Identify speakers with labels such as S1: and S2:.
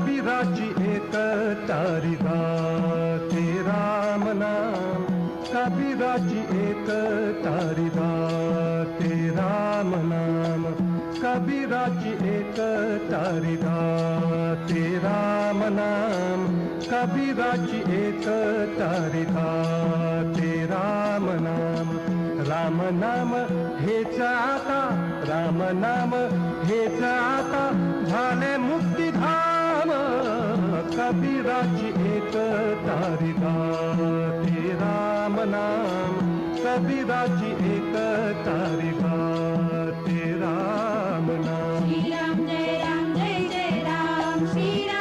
S1: कबीराची एक तारिका ते राम नाम, कबीराची एक तारिका ते राम नाम, कबीराची एक तारिका ते राम नाम, कबीराची एक तारिका ते राम नाम. राम नाम हेच आता, राम नाम हेच आता झाले मुक्तिधाम. कबीराची एक तारिका ते राम नाम, कबीराची एक तारिका